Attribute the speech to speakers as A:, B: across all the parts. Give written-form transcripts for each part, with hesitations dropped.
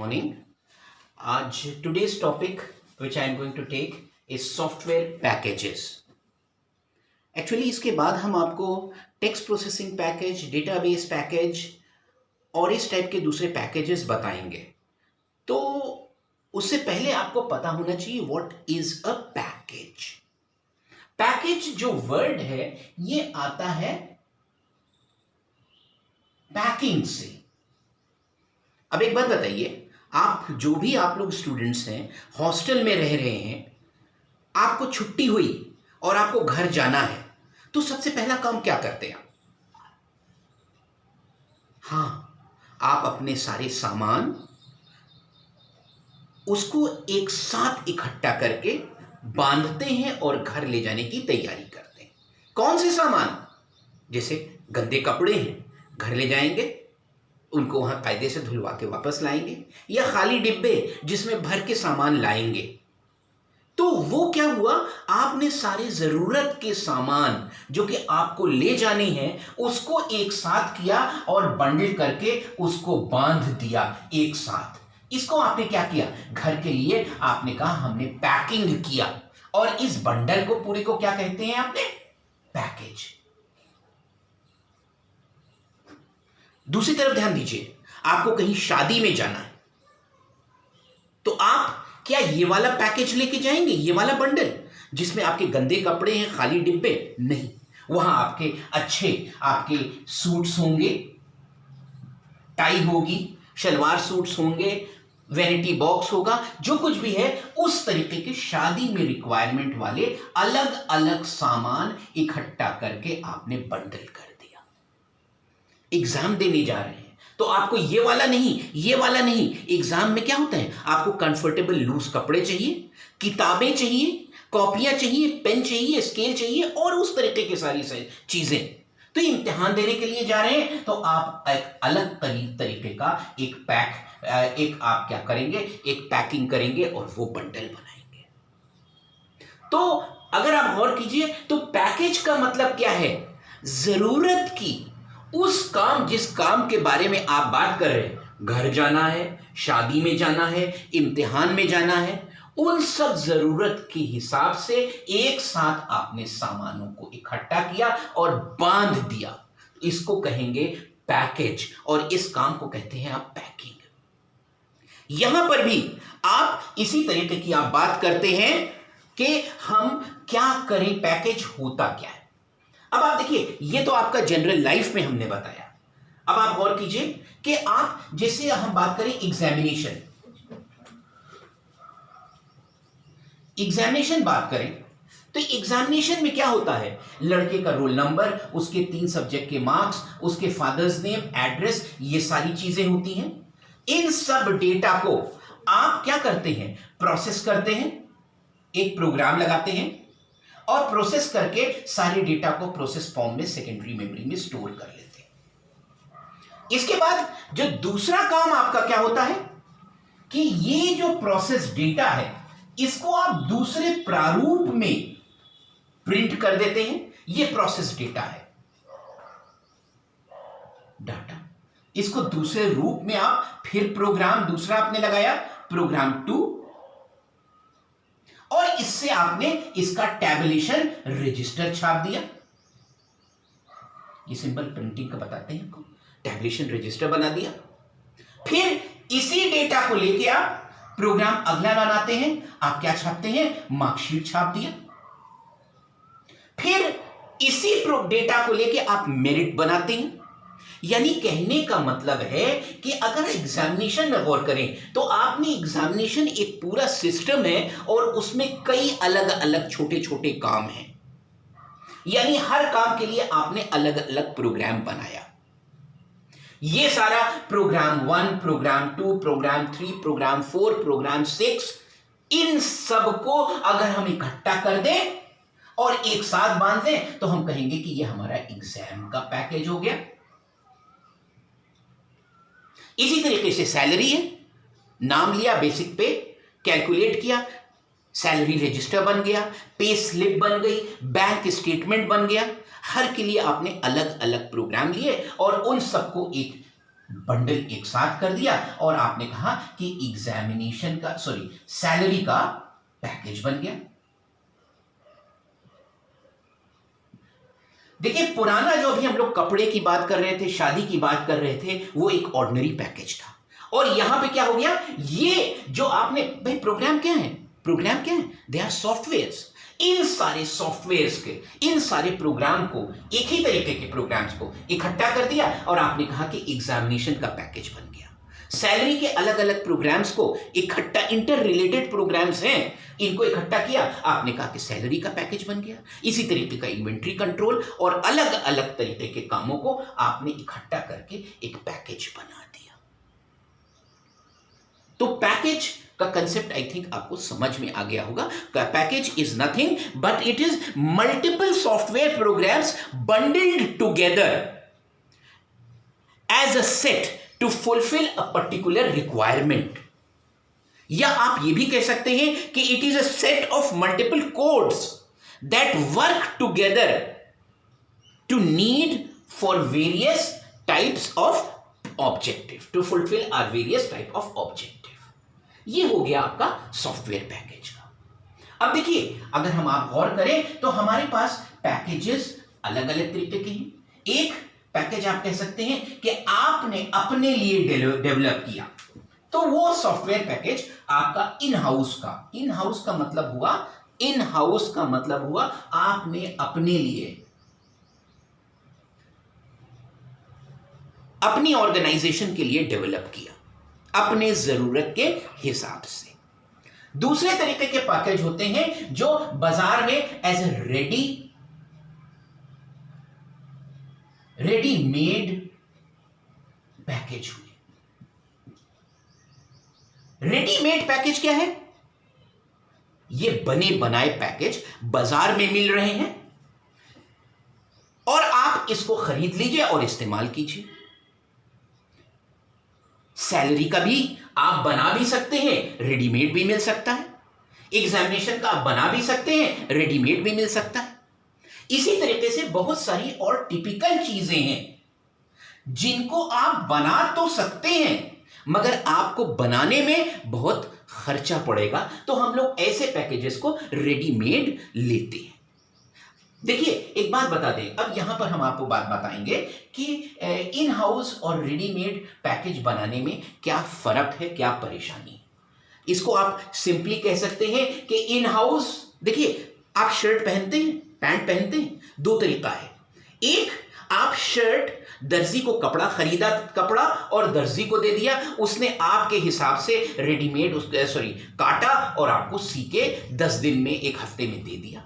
A: morning. आज today's topic which I am going to take is software packages. Actually इसके बाद हम आपको text processing package, database package और इस टाइप के दूसरे पैकेजेस बताएंगे. तो उससे पहले आपको पता होना चाहिए what is a package. Package जो वर्ड है ये आता है पैकिंग से. अब एक बात बताइए, आप जो भी आप लोग स्टूडेंट्स हैं, हॉस्टल में रह रहे हैं, आपको छुट्टी हुई और आपको घर जाना है, तो सबसे पहला काम क्या करते हैं? हाँ, आप अपने सारे सामान उसको एक साथ इकट्ठा करके बांधते हैं और घर ले जाने की तैयारी करते हैं. कौन से सामान? जैसे गंदे कपड़े हैं, घर ले जाएंगे, उनको वहां कायदे से धुलवा के वापस लाएंगे, या खाली डिब्बे जिसमें भर के सामान लाएंगे. तो वो क्या हुआ, आपने सारे जरूरत के सामान जो कि आपको ले जाने हैं उसको एक साथ किया और बंडल करके उसको बांध दिया एक साथ. इसको आपने क्या किया? घर के लिए आपने कहा हमने पैकिंग किया, और इस बंडल को पूरे को क्या कहते हैं आपने? पैकेज. दूसरी तरफ ध्यान दीजिए, आपको कहीं शादी में जाना है, तो आप क्या ये वाला पैकेज लेके जाएंगे, ये वाला बंडल जिसमें आपके गंदे कपड़े हैं, खाली डिब्बे? नहीं, वहां आपके अच्छे आपके सूट्स होंगे, टाई होगी, शलवार सूट्स होंगे, वैनिटी बॉक्स होगा, जो कुछ भी है उस तरीके के शादी में रिक्वायरमेंट वाले अलग अलग सामान इकट्ठा करके आपने बंडल कर दिया. एग्जाम देने जा रहे हैं तो आपको ये वाला नहीं, ये वाला नहीं. एग्जाम में क्या होता है, आपको कंफर्टेबल लूज कपड़े चाहिए, किताबें चाहिए, कॉपियां चाहिए, पेन चाहिए, स्केल चाहिए और उस तरीके की सारी चीजें. तो इम्तिहान देने के लिए जा रहे हैं तो आप एक अलग तरीके का एक आप क्या करेंगे, एक पैकिंग करेंगे और वो बंडल बनाएंगे. तो अगर आप गौर कीजिए तो पैकेज का मतलब क्या है? जरूरत की उस काम, जिस काम के बारे में आप बात कर रहे हैं, घर जाना है, शादी में जाना है, इम्तिहान में जाना है, उन सब जरूरत के हिसाब से एक साथ आपने सामानों को इकट्ठा किया और बांध दिया. इसको कहेंगे पैकेज, और इस काम को कहते हैं आप पैकिंग. यहां पर भी आप इसी तरीके की आप बात करते हैं कि हम क्या करें, पैकेज होता क्या है. अब आप देखिए, ये तो आपका जनरल लाइफ में हमने बताया. अब आप गौर कीजिए कि आप जैसे हम बात करें एग्जामिनेशन बात करें तो एग्जामिनेशन में क्या होता है? लड़के का रोल नंबर, उसके 3 सब्जेक्ट के मार्क्स, उसके फादर्स नेम, एड्रेस, ये सारी चीजें होती हैं. इन सब डेटा को आप क्या करते हैं? प्रोसेस करते हैं, एक प्रोग्राम लगाते हैं और प्रोसेस करके सारे डेटा को प्रोसेस फॉर्म में सेकेंडरी मेमोरी में स्टोर कर लेते हैं. इसके बाद जो दूसरा काम आपका क्या होता है कि ये जो प्रोसेस डेटा है इसको आप दूसरे प्रारूप में प्रिंट कर देते हैं. ये प्रोसेस डेटा है, डाटा. इसको दूसरे रूप में आप फिर प्रोग्राम दूसरा आपने लगाया, प्रोग्राम 2, और इससे आपने इसका टैबुलेशन रजिस्टर छाप दिया. ये सिंपल प्रिंटिंग का बताते हैं आपको. टैबुलेशन रजिस्टर बना दिया. फिर इसी डेटा को लेके आप प्रोग्राम अगला बनाते हैं. आप क्या छापते हैं? मार्कशीट छाप दिया. फिर इसी डेटा को लेके आप मेरिट बनाते हैं. यानी कहने का मतलब है कि अगर एग्जामिनेशन में गौर करें तो आपने एग्जामिनेशन एक पूरा सिस्टम है और उसमें कई अलग अलग छोटे छोटे काम हैं. यानी हर काम के लिए आपने अलग अलग प्रोग्राम बनाया. ये सारा program 1, program 2, program 3, program 4, program 6, इन सब को अगर हम इकट्ठा कर दें और एक साथ बांध दें तो हम कहेंगे कि ये हमारा एग्जाम का पैकेज हो गया. इसी तरीके से सैलरी है, नाम लिया, बेसिक पे कैलकुलेट किया, सैलरी रजिस्टर बन गया, पे स्लिप बन गई, बैंक स्टेटमेंट बन गया. हर के लिए आपने अलग अलग प्रोग्राम लिए और उन सबको एक बंडल एक साथ कर दिया और आपने कहा कि एग्जामिनेशन का सैलरी का पैकेज बन गया। देखिए, पुराना जो अभी हम लोग कपड़े की बात कर रहे थे, शादी की बात कर रहे थे, वो एक ऑर्डिनरी पैकेज था। और यहां पे क्या हो गया, ये जो आपने भाई प्रोग्राम क्या है, दे आर सॉफ्टवेयर्स। इन सारे सॉफ्टवेयर्स के, इन सारे प्रोग्राम को, एक ही तरीके के प्रोग्राम्स को इकट्ठा कर दिया और आपने कहा कि एग्जामिनेशन का पैकेज बन गया। सैलरी के अलग अलग प्रोग्राम्स को इकट्ठा, इंटर रिलेटेड प्रोग्राम्स हैं, इनको इकट्ठा किया, आपने कहा कि सैलरी का पैकेज बन गया। इसी तरीके का इन्वेंट्री कंट्रोल और अलग अलग तरीके के कामों को आपने इकट्ठा करके एक पैकेज बना दिया। तो पैकेज का कंसेप्ट आई थिंक आपको समझ में आ गया होगा। Package is nothing but it is multiple software programs bundled together as a set to fulfil a particular requirement. या आप ये भी कह सकते हैं कि it is a set of multiple codes that work together to need for various types of objective, to fulfil our various type of objective. ये हो गया आपका सॉफ्टवेयर पैकेज का। अब देखिए, अगर हम आप गौर करें तो हमारे पास पैकेजेस अलग अलग तरीके के हैं। एक पैकेज आप कह सकते हैं कि आपने अपने लिए डेवलप किया, तो वो सॉफ्टवेयर पैकेज आपका इन हाउस का मतलब हुआ आपने अपने लिए, अपनी ऑर्गेनाइजेशन के लिए डेवलप किया, अपने जरूरत के हिसाब से। दूसरे तरीके के पैकेज होते हैं जो बाजार में एज ए रेडीमेड पैकेज हुए। रेडीमेड पैकेज क्या है? ये बने बनाए पैकेज बाजार में मिल रहे हैं और आप इसको खरीद लीजिए और इस्तेमाल कीजिए। सैलरी का भी आप बना भी सकते हैं, रेडीमेड भी मिल सकता है। एग्जामिनेशन का आप बना भी सकते हैं, रेडीमेड भी मिल सकता है। इसी तरीके से बहुत सारी और टिपिकल चीजें हैं जिनको आप बना तो सकते हैं मगर आपको बनाने में बहुत खर्चा पड़ेगा, तो हम लोग ऐसे पैकेजेस को रेडीमेड लेते हैं। देखिए, एक बात बता दें, अब यहां पर हम आपको बात बताएंगे कि इन हाउस और रेडीमेड पैकेज बनाने में क्या फर्क है, क्या परेशानी है। इसको आप सिंपली कह सकते हैं कि इन हाउस, देखिए, आप शर्ट पहनते हैं, पैंट पहनते हैं, दो तरीका है। एक, आप शर्ट, दर्जी को कपड़ा खरीदा, कपड़ा और दर्जी को दे दिया, उसने आपके हिसाब से रेडीमेड काटा और आपको सी के 10 दिन में, 1 हफ्ते में दे दिया।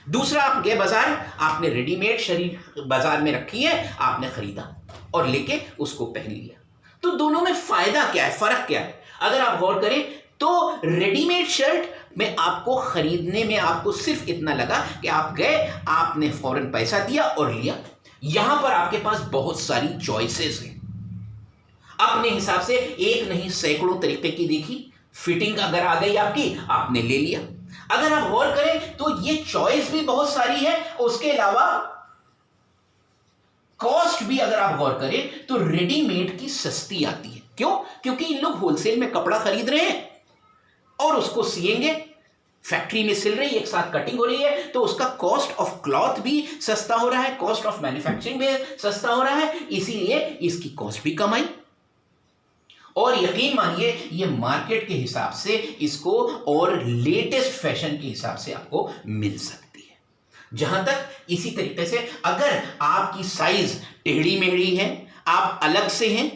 A: दूसरा, आप गए बाजार, आपने रेडीमेड शरीर बाजार में रखी है, आपने खरीदा और लेके उसको पहन लिया। तो दोनों में फायदा क्या है, फर्क क्या है? अगर आप गौर करें तो रेडीमेड शर्ट में आपको खरीदने में आपको सिर्फ इतना लगा कि आप गए, आपने फौरन पैसा दिया और लिया। यहां पर आपके पास बहुत सारी चॉइसेस हैं, अपने हिसाब से एक नहीं सैकड़ों तरीके की देखी, फिटिंग अगर आ गई आपकी, आपने ले लिया। अगर आप गौर करें तो ये चॉइस भी बहुत सारी है, उसके अलावा कॉस्ट भी अगर आप गौर करें तो रेडीमेड की सस्ती आती है। क्यों? क्योंकि इन लोग होलसेल में कपड़ा खरीद रहे हैं और उसको सिएंगे, फैक्ट्री में सिल रही है, एक साथ कटिंग हो रही है, तो उसका कॉस्ट ऑफ क्लॉथ भी सस्ता हो रहा है, कॉस्ट ऑफ मैन्युफैक्चरिंग भी सस्ता हो रहा है, इसीलिए इसकी कॉस्ट भी कम आई। और यकीन मानिए, ये मार्केट के हिसाब से इसको और लेटेस्ट फैशन के हिसाब से आपको मिल सकती है। जहां तक इसी तरीके से अगर आपकी साइज टेढ़ी मेढ़ी है, आप अलग से हैं,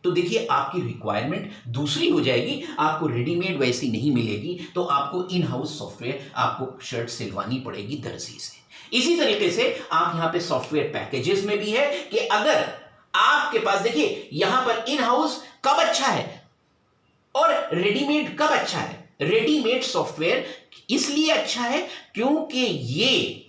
A: तो देखिए आपकी रिक्वायरमेंट दूसरी हो जाएगी, आपको रेडीमेड वैसी नहीं मिलेगी, तो आपको इन हाउस सॉफ्टवेयर, आपको शर्ट सिलवानी पड़ेगी दर्जी से। इसी तरीके से आप यहां पे सॉफ्टवेयर पैकेजेस में भी है कि अगर आपके पास, देखिए यहां पर इन हाउस कब अच्छा है और रेडीमेड कब अच्छा है। रेडीमेड सॉफ्टवेयर इसलिए अच्छा है क्योंकि ये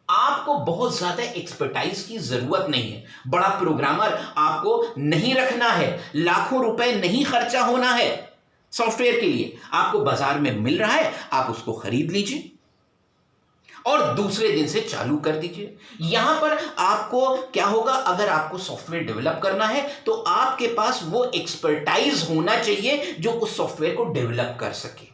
A: आपको बहुत ज्यादा एक्सपर्टाइज की जरूरत नहीं है, बड़ा प्रोग्रामर आपको नहीं रखना है, लाखों रुपए नहीं खर्चा होना है सॉफ्टवेयर के लिए। आपको बाजार में मिल रहा है, आप उसको खरीद लीजिए और दूसरे दिन से चालू कर दीजिए। यहां पर आपको क्या होगा, अगर आपको सॉफ्टवेयर डेवलप करना है तो आपके पास वो एक्सपर्टाइज होना चाहिए जो उस सॉफ्टवेयर को डेवलप कर सके।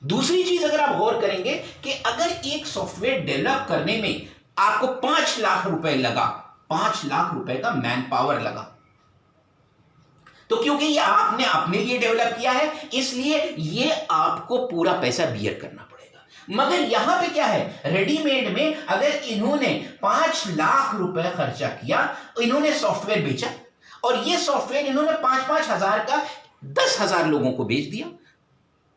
A: दूसरी चीज अगर आप गौर करेंगे कि अगर एक सॉफ्टवेयर डेवलप करने में आपको 5 लाख रुपए लगा, 5 लाख रुपए का मैन पावर लगा, तो क्योंकि ये आपने अपने लिए डेवलप किया है इसलिए ये आपको पूरा पैसा बियर करना पड़ेगा। मगर यहां पे क्या है, रेडीमेड में अगर इन्होंने 5 लाख रुपए खर्चा किया, इन्होंने सॉफ्टवेयर बेचा और ये सॉफ्टवेयर इन्होंने 5-5 हजार का 10,000 लोगों को बेच दिया,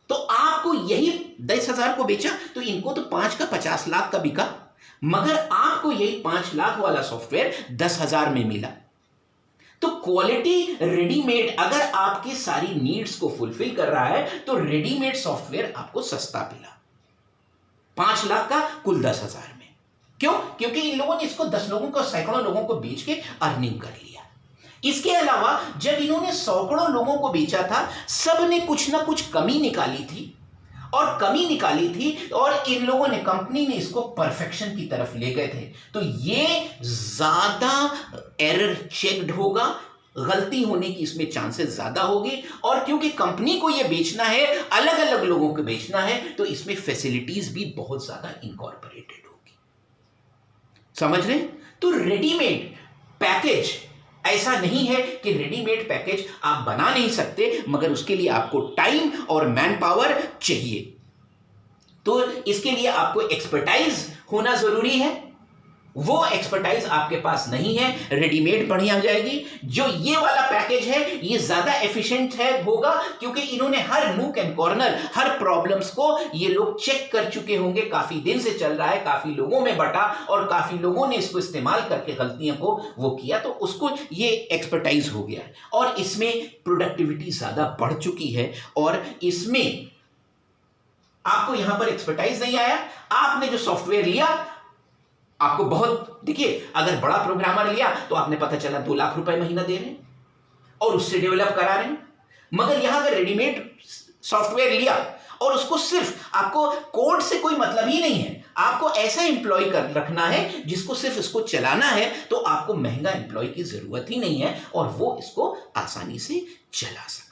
A: तो आपको यही 10,000 को बेचा तो इनको तो 5 का 50 लाख का बिका, मगर आपको यही 5 लाख वाला सॉफ्टवेयर 10,000 में मिला। तो क्वालिटी रेडीमेड अगर आपकी सारी नीड्स को फुलफिल कर रहा है तो रेडीमेड सॉफ्टवेयर आपको सस्ता मिला, 5 लाख का कुल 10,000 में। क्यों? क्योंकि इन लोगों ने इसको 10 लोगों को, सैकड़ों लोगों को बेच के अर्निंग कर लिया। इसके अलावा जब इन्होंने सैकड़ों लोगों को बेचा था, सब ने कुछ ना कुछ कमी निकाली थी और इन लोगों ने, कंपनी ने इसको परफेक्शन की तरफ ले गए थे, तो ये ज्यादा एरर चेक्ड होगा, गलती होने की इसमें चांसेस ज्यादा होगी। और क्योंकि कंपनी को ये बेचना है, अलग अलग लोगों को बेचना है, तो इसमें फैसिलिटीज भी बहुत ज्यादा इनकॉर्पोरेटेड होगी। समझ रहे हैं? तो रेडीमेड पैकेज ऐसा नहीं है कि रेडीमेड पैकेज आप बना नहीं सकते, मगर उसके लिए आपको टाइम और मैन पावर चाहिए। तो इसके लिए आपको एक्सपर्टाइज होना जरूरी है, वो एक्सपर्टाइज आपके पास नहीं है, रेडीमेड बढ़िया हो जाएगी। जो ये वाला पैकेज है ये ज्यादा एफिशिएंट होगा, क्योंकि इन्होंने हर नूक एंड कॉर्नर, हर प्रॉब्लम्स को ये लोग चेक कर चुके होंगे, काफी दिन से चल रहा है, काफी लोगों में बटा और काफी लोगों ने इसको इस्तेमाल करके गलतियों को वो किया, तो उसको ये एक्सपर्टाइज हो गया है और इसमें प्रोडक्टिविटी ज्यादा बढ़ चुकी है। और इसमें आपको यहां पर एक्सपर्टाइज नहीं आया, आपने जो सॉफ्टवेयर लिया, आपको बहुत, देखिए अगर बड़ा प्रोग्रामर लिया तो आपने पता चला 2 लाख रुपए महीना दे रहे हैं और उससे डेवलप करा रहे हैं। मगर यहां अगर रेडीमेड सॉफ्टवेयर लिया और उसको सिर्फ, आपको कोड से कोई मतलब ही नहीं है, आपको ऐसा एम्प्लॉय कर रखना है जिसको सिर्फ इसको चलाना है, तो आपको महंगा एम्प्लॉय की जरूरत ही नहीं है और वो इसको आसानी से चला सकता है।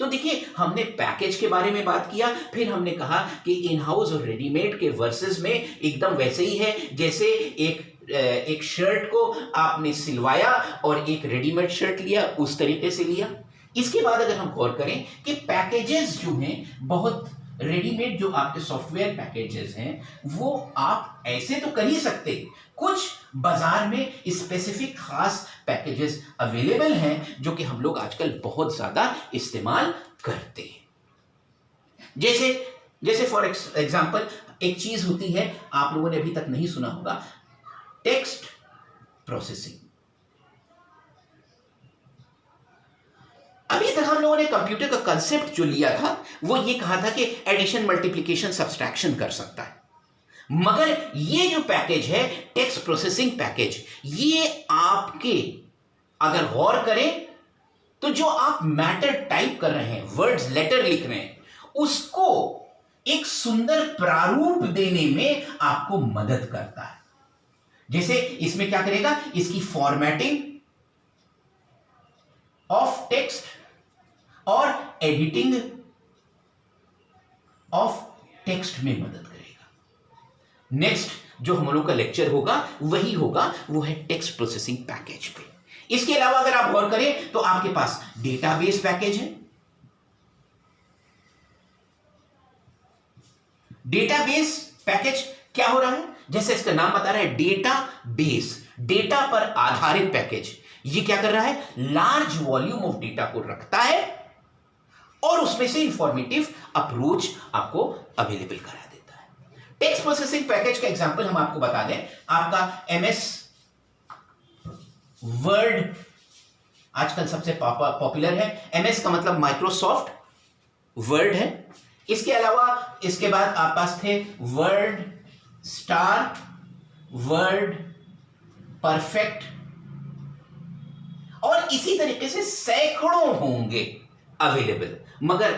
A: तो देखिए हमने पैकेज के बारे में बात किया, फिर हमने कहा कि इन हाउस और रेडीमेड के वर्सेस में एकदम वैसे ही है जैसे एक शर्ट को आपने सिलवाया और एक रेडीमेड शर्ट लिया, उस तरीके से लिया। इसके बाद अगर हम गौर करें कि पैकेजेस जो हैं, बहुत रेडीमेड जो आपके सॉफ्टवेयर पैकेजेस हैं वो आप ऐसे तो कर ही सकते, कुछ बाजार में स्पेसिफिक खास पैकेजेस अवेलेबल हैं जो कि हम लोग आजकल बहुत ज्यादा इस्तेमाल करते हैं। जैसे फॉर एग्जांपल एक चीज होती है, आप लोगों ने अभी तक नहीं सुना होगा, टेक्स्ट प्रोसेसिंग। अभी तक हम लोगों ने कंप्यूटर का कंसेप्ट जो लिया था वो ये कहा था कि एडिशन, मल्टीप्लिकेशन, सब्सट्रैक्शन कर सकता है, मगर ये जो पैकेज है टेक्स्ट प्रोसेसिंग पैकेज, ये आपके अगर गौर करें तो जो आप मैटर टाइप कर रहे हैं, वर्ड्स, लेटर लिख रहे हैं, उसको एक सुंदर प्रारूप देने में आपको मदद करता है। जैसे इसमें क्या करेगा, इसकी फॉर्मेटिंग ऑफ टेक्स्ट और एडिटिंग ऑफ टेक्स्ट में मदद करेगा। नेक्स्ट जो हम लोग का लेक्चर होगा वही होगा, वो है टेक्स्ट प्रोसेसिंग पैकेज पे। इसके अलावा अगर आप गौर करें तो आपके पास डेटाबेस पैकेज है। डेटाबेस पैकेज क्या हो रहा है, जैसे इसका नाम बता रहा है डेटाबेस, डेटा पर आधारित पैकेज। ये क्या कर रहा है, लार्ज वॉल्यूम ऑफ डेटा को रखता है और उसमें से इंफॉर्मेटिव अप्रोच आपको अवेलेबल करा देता है। टेक्स्ट प्रोसेसिंग पैकेज का एग्जांपल हम आपको बता दें, आपका एमएस वर्ड आजकल सबसे पॉपुलर है। एमएस का मतलब माइक्रोसॉफ्ट वर्ड है। इसके अलावा इसके बाद आप पास थे वर्ड स्टार, वर्ड परफेक्ट, और इसी तरीके से सैकड़ों होंगे अवेलेबल। मगर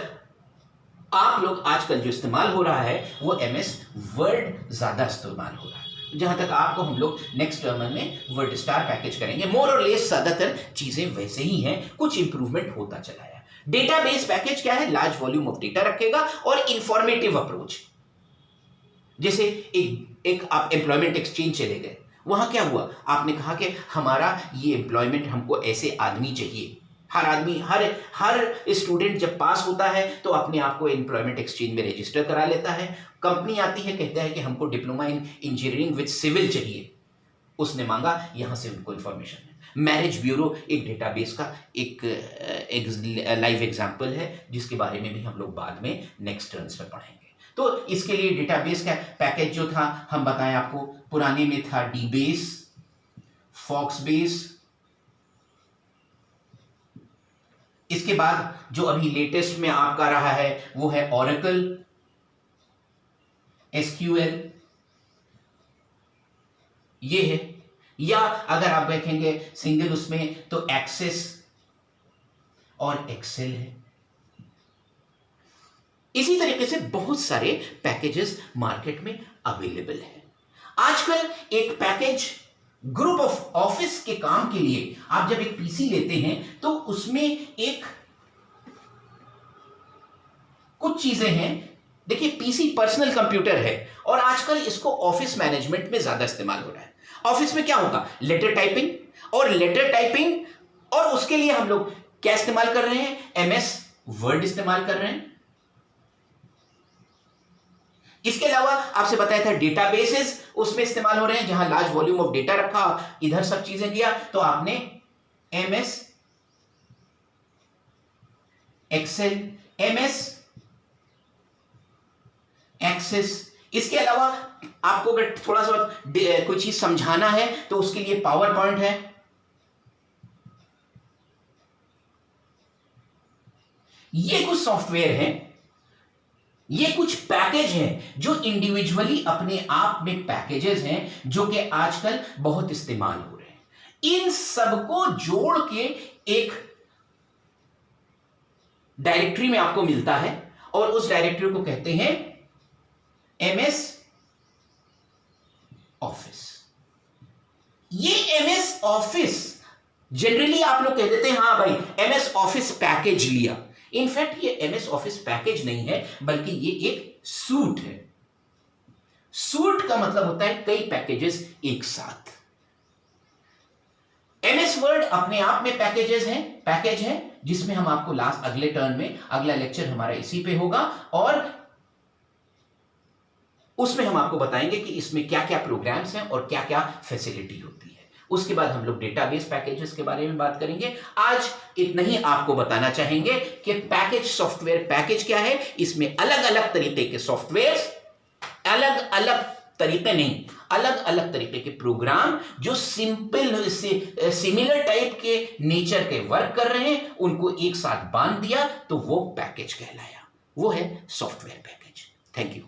A: आप लोग आजकल जो इस्तेमाल हो रहा है वो MS वर्ड ज्यादा इस्तेमाल हो रहा है। जहां तक आपको हम लोग नेक्स्ट टर्म में वर्ड स्टार पैकेज करेंगे, मोर और लेस ज्यादातर चीजें वैसे ही हैं, कुछ इंप्रूवमेंट होता चला है। डेटाबेस पैकेज क्या है? लार्ज वॉल्यूम ऑफ डेटा रखेगा और इंफॉर्मेटिव अप्रोच। जैसे एक आप एम्प्लॉयमेंट एक्सचेंज चले गए, वहां क्या हुआ? आपने कहा कि हमारा ये एम्प्लॉयमेंट, हमको ऐसे आदमी चाहिए। हर आदमी, हर स्टूडेंट जब पास होता है तो अपने आप को एम्प्लॉयमेंट एक्सचेंज में रजिस्टर करा लेता है। कंपनी आती है, कहता है कि हमको diploma in engineering with civil चाहिए। उसने मांगा, यहां से उनको इंफॉर्मेशन है। मैरिज ब्यूरो एक डेटाबेस का एक लाइव एग्जांपल है, जिसके बारे में भी हम लोग बाद में नेक्स्ट टर्न्स में पढ़ेंगे। तो इसके लिए डेटाबेस का पैकेज जो था, हम बताएं आपको, पुराने में था डीबेस, फॉक्सबेस। इसके बाद जो अभी लेटेस्ट में आपका रहा है वो है ओरेकल, SQL, ये है। या अगर आप देखेंगे सिंगल उसमें तो एक्सेस और एक्सेल है। इसी तरीके से बहुत सारे पैकेजेस मार्केट में अवेलेबल है। आजकल एक पैकेज ग्रुप ऑफ ऑफिस के काम के लिए आप जब एक पीसी लेते हैं तो उसमें एक कुछ चीजें हैं। देखिए, पीसी पर्सनल कंप्यूटर है और आजकल इसको ऑफिस मैनेजमेंट में ज्यादा इस्तेमाल हो रहा है। ऑफिस में क्या होगा? लेटर टाइपिंग, और उसके लिए हम लोग क्या इस्तेमाल कर रहे हैं? MS वर्ड इस्तेमाल कर रहे हैं। इसके अलावा आपसे बताया था डेटाबेसेस उसमें इस्तेमाल हो रहे हैं, जहां लार्ज वॉल्यूम ऑफ डेटा रखा, इधर सब चीजें किया, तो आपने MS एक्सेल, MS एक्सेस। इसके अलावा आपको अगर थोड़ा सा कोई चीज समझाना है तो उसके लिए पावर पॉइंट है। ये कुछ सॉफ्टवेयर हैं, ये कुछ पैकेज हैं जो इंडिविजुअली अपने आप में पैकेजेस हैं, जो कि आजकल बहुत इस्तेमाल हो रहे हैं। इन सबको जोड़ के एक डायरेक्टरी में आपको मिलता है और उस डायरेक्टरी को कहते हैं MS ऑफिस। ये MS ऑफिस जनरली आप लोग कह देते हैं, हाँ भाई MS ऑफिस पैकेज लिया। इनफैक्ट ये MS ऑफिस पैकेज नहीं है, बल्कि ये एक सूट है। सूट का मतलब होता है कई पैकेजेस एक साथ। MS वर्ड अपने आप में पैकेज है, जिसमें हम आपको अगले टर्न में, अगला लेक्चर हमारा इसी पे होगा, और उसमें हम आपको बताएंगे कि इसमें क्या क्या प्रोग्राम्स हैं और क्या क्या फैसिलिटी होती है। उसके बाद हम लोग डेटाबेस पैकेजेस के बारे में बात करेंगे। आज इतना ही आपको बताना चाहेंगे कि पैकेज, सॉफ्टवेयर पैकेज क्या है। इसमें अलग अलग तरीके के सॉफ्टवेयर, अलग अलग तरीके के प्रोग्राम जो सिमिलर टाइप के नेचर के वर्क कर रहे हैं, उनको एक साथ बांध दिया तो वो पैकेज कहलाया। वो है सॉफ्टवेयर पैकेज। Thank you.